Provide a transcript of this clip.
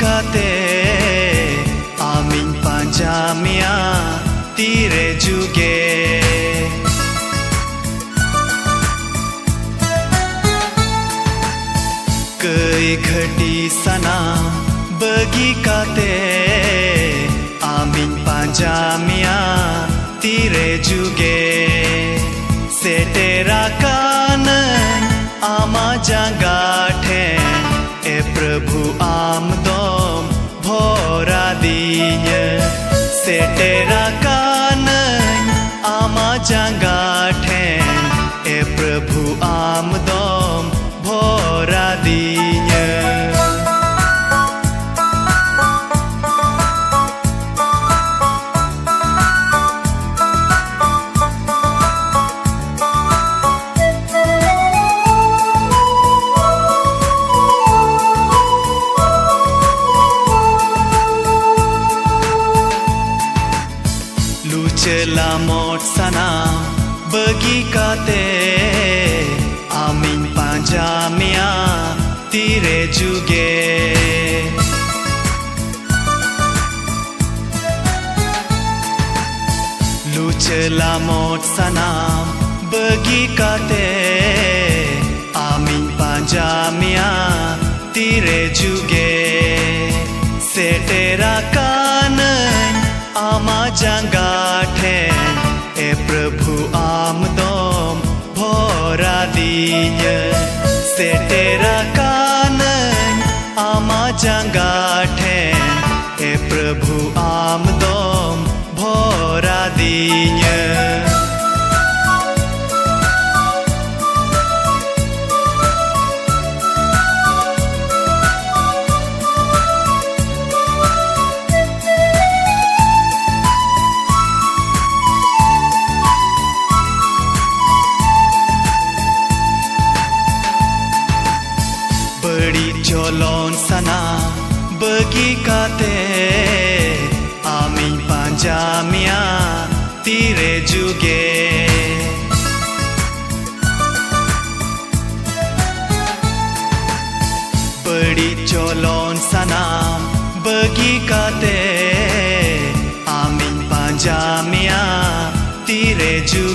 kate aming panjamia tire juge kei khati sana bagi kate aming panjamia tire juge setera kanan ama jangathe e prabhu amdom bhora diya setera kanan ama jangathe e prabhu amdom bhora diya Lucela mot sana bagi kate aming panjamia tire juge Lucela mot sana bagi kate aming panjamia tire juge setera kanan ama jangathe e prabhu amdom bhora diya setera kanan ama jangathe e prabhu amdom bhora diya badi cholon sana bagi kate aming panjamia tire juge badi cholon sana bagi kate aming panjamia tire juge